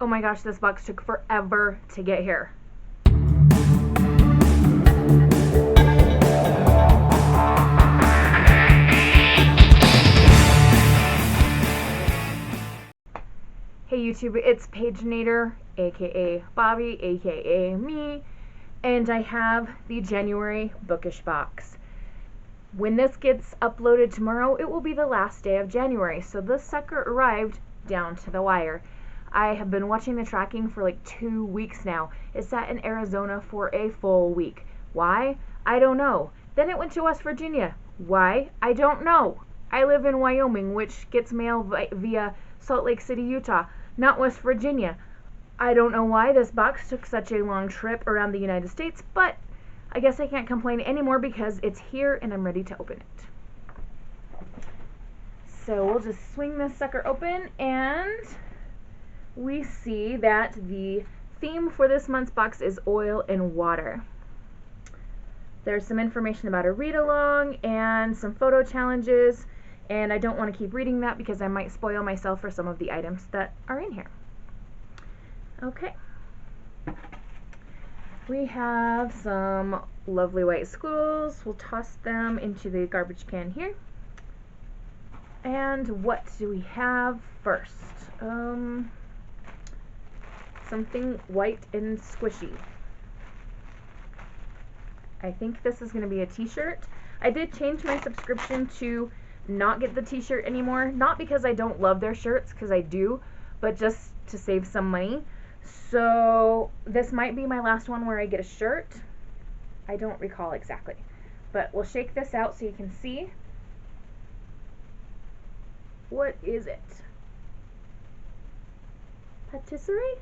Oh my gosh, this box took forever to get here. Hey YouTube, it's Paginator, aka Bobi, aka me, and I have the January Bookish box. When this gets uploaded tomorrow, it will be the last day of January, so this sucker arrived down to the wire. I have been watching the tracking for like 2 weeks now. It sat in Arizona for a full week. Why? I don't know. Then it went to West Virginia. Why? I don't know. I live in Wyoming, which gets mail via Salt Lake City, Utah, not West Virginia. I don't know why this box took such a long trip around the United States, but I guess I can't complain anymore because it's here and I'm ready to open it. So we'll just swing this sucker open, and we see that the theme for this month's box is oil and water. There's some information about a read-along and some photo challenges, and I don't want to keep reading that because I might spoil myself for some of the items that are in here. Okay. We have some lovely white squiggles. We'll toss them into the garbage can here. And what do we have first? Something white and squishy. I think this is going to be a t-shirt. I did change my subscription to not get the t-shirt anymore. Not because I don't love their shirts, because I do, but just to save some money. So this might be my last one where I get a shirt. I don't recall exactly. But we'll shake this out so you can see. What is it? Patisserie?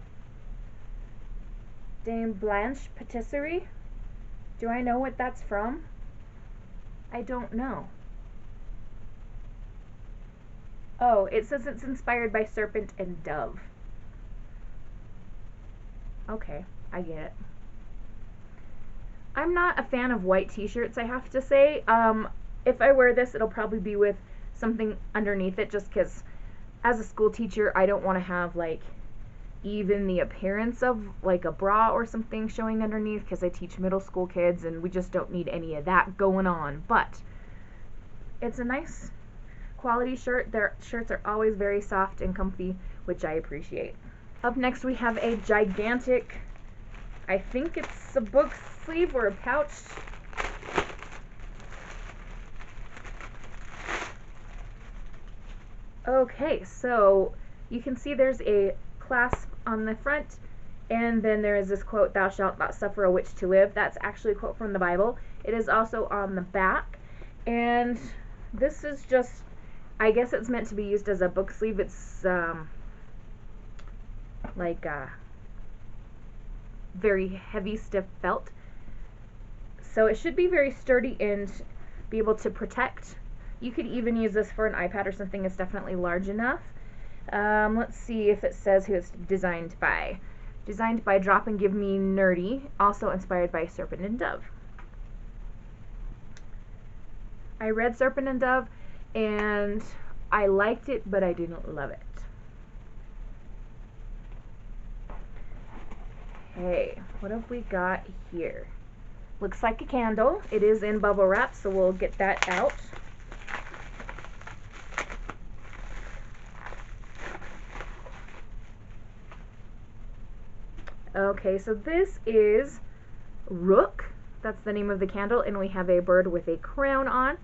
Dame Blanche Patisserie? Do I know what that's from? I don't know. Oh, it says it's inspired by Serpent and Dove. Okay, I get it. I'm not a fan of white t-shirts, I have to say. If I wear this, it'll probably be with something underneath it, just because as a school teacher, I don't want to have like even the appearance of like a bra or something showing underneath, because I teach middle school kids and we just don't need any of that going on. But it's a nice quality shirt. Their shirts are always very soft and comfy, which I appreciate. Up next we have a gigantic, I think it's a book sleeve or a pouch. Okay, so you can see there's a clasp on the front, and then there is this quote, "Thou shalt not suffer a witch to live." That's actually a quote from the Bible. It is also on the back, and this is just, I guess it's meant to be used as a book sleeve. It's like a very heavy, stiff felt, so it should be very sturdy and be able to protect. You could even use this for an iPad or something. It's definitely large enough. Let's see if it says who it's designed by. Designed by Drop and Give Me Nerdy, also inspired by Serpent and Dove. I read Serpent and Dove and I liked it, but I didn't love it. Okay, what have we got here? Looks like a candle. It is in bubble wrap, so we'll get that out. Okay, so this is Rook. That's the name of the candle, and we have a bird with a crown on,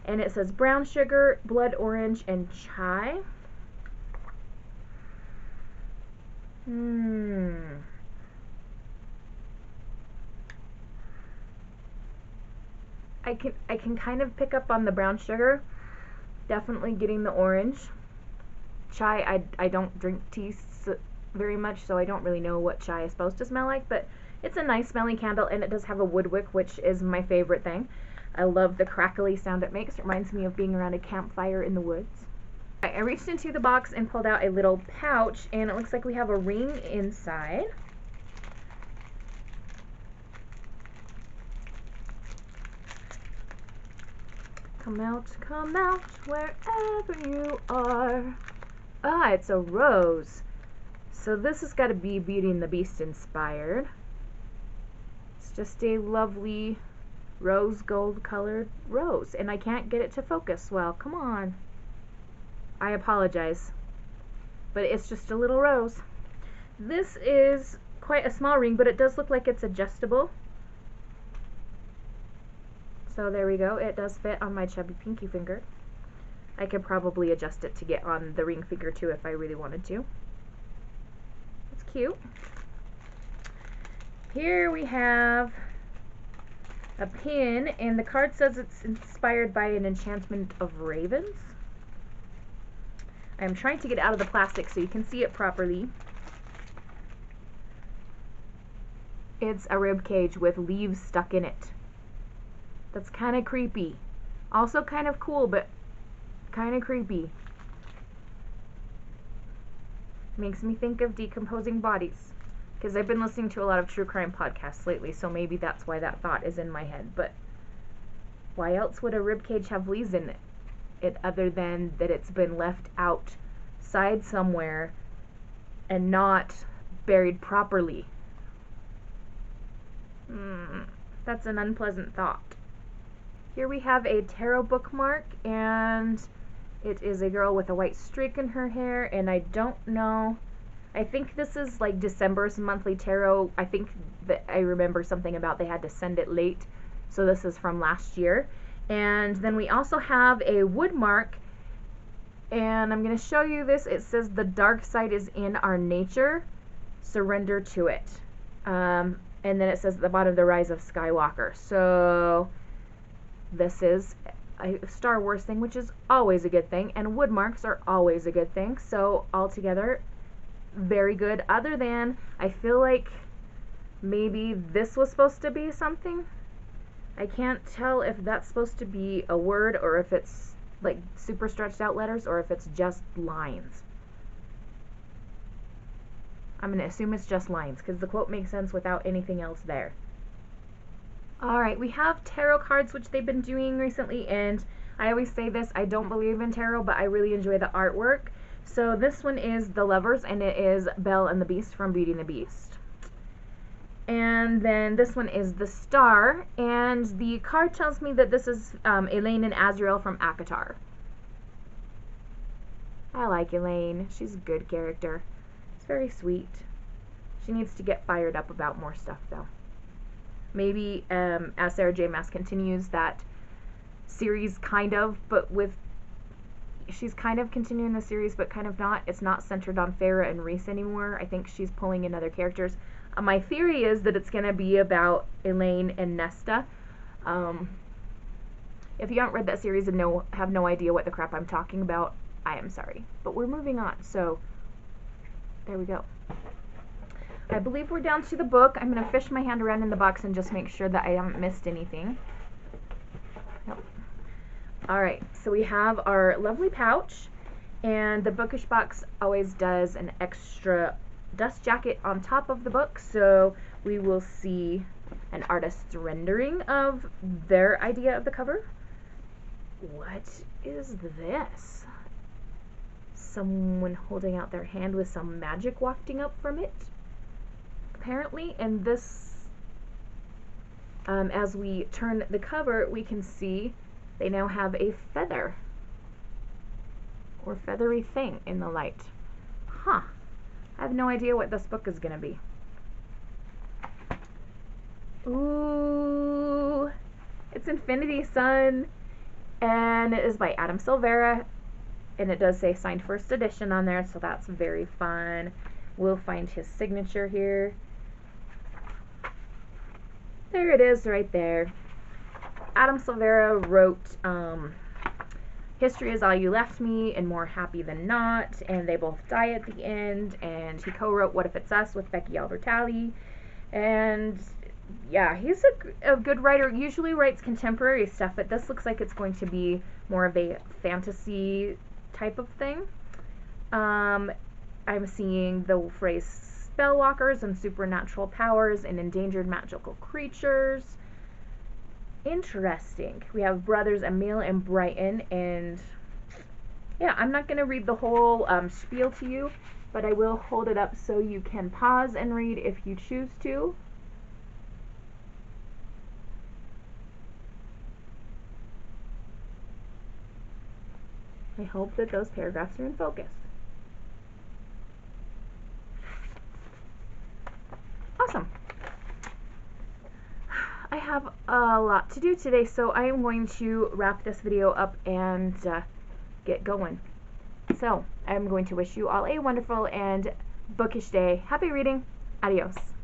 and it says brown sugar, blood orange, and chai. I can kind of pick up on the brown sugar. Definitely getting the orange. Chai, I don't drink tea very much, so I don't really know what chai is supposed to smell like, but it's a nice smelling candle, and it does have a wood wick, which is my favorite thing. I love the crackly sound it makes. It reminds me of being around a campfire in the woods. I reached into the box and pulled out a little pouch, and it looks like we have a ring inside. Come out, wherever you are. Ah, it's a rose. so this has got to be Beauty and the Beast inspired. It's just a lovely rose gold colored rose, and I can't get it to focus well. Come on. I apologize, but it's just a little rose. This is quite a small ring, but it does look like it's adjustable. So there we go. It does fit on my chubby pinky finger. I could probably adjust it to get on the ring finger too if I really wanted to. It's cute. Here we have a pin, and the card says it's inspired by an enchantment of ravens. I'm trying to get out of the plastic so you can see it properly. It's a rib cage with leaves stuck in it. That's kind of creepy. Also kind of cool, but kind of creepy. Makes me think of decomposing bodies, because I've been listening to a lot of true crime podcasts lately, so maybe that's why that thought is in my head. But why else would a rib cage have leaves in it other than that it's been left outside somewhere and not buried properly? That's an unpleasant thought. Here we have a tarot bookmark, and it is a girl with a white streak in her hair, and I don't know, I think this is like December's monthly tarot. I think that I remember something about they had to send it late, so this is from last year. And then we also have a wood mark, and I'm going to show you this. It says the dark side is in our nature, surrender to it. And then it says at the bottom, the rise of Skywalker. So this is a Star Wars thing, which is always a good thing, and wood marks are always a good thing. So altogether, very good. Other than, I feel like maybe this was supposed to be something. I can't tell if that's supposed to be a word, or if it's like super stretched out letters, or if it's just lines. I'm going to assume it's just lines, because the quote makes sense without anything else there. Alright, we have tarot cards, which they've been doing recently, and I always say this, I don't believe in tarot, but I really enjoy the artwork. So this one is The Lovers, and it is Belle and the Beast from Beauty and the Beast. And then this one is The Star, and the card tells me that this is Elaine and Azrael from ACOTAR. I like Elaine. She's a good character. It's very sweet. She needs to get fired up about more stuff, though. Maybe as Sarah J. Maas continues that series, kind of, but with... She's kind of continuing the series, but kind of not. It's not centered on Farrah and Reese anymore. I think she's pulling in other characters. My theory is that it's going to be about Elaine and Nesta. If you haven't read that series and have no idea what the crap I'm talking about, I am sorry. But we're moving on, so there we go. I believe we're down to the book. I'm going to fish my hand around in the box and just make sure that I haven't missed anything. Nope. Alright, so we have our lovely pouch, and the Bookish box always does an extra dust jacket on top of the book, so we will see an artist's rendering of their idea of the cover. What is this? Someone holding out their hand with some magic wafting up from it, apparently. And this, as we turn the cover, we can see they now have a feather or feathery thing in the light. Huh. I have no idea what this book is going to be. Ooh, it's Infinity Sun, and it is by Adam Silvera, and it does say signed first edition on there, so that's very fun. We'll find his signature here. There it is right there. Adam Silvera wrote History Is All You Left Me and More Happy Than Not, and they both die at the end, and he co-wrote What If It's Us with Becky Albertalli, and yeah, he's a good writer. Usually writes contemporary stuff, but this looks like it's going to be more of a fantasy type of thing. I'm seeing the phrase spellwalkers and supernatural powers and endangered magical creatures. Interesting. We have brothers Emil and Brighton, and yeah, I'm not going to read the whole spiel to you. but I will hold it up so you can pause and read if you choose to. I hope that those paragraphs are in focus. Awesome. I have a lot to do today, so I am going to wrap this video up and get going. So I'm going to wish you all a wonderful and bookish day. Happy reading. Adios.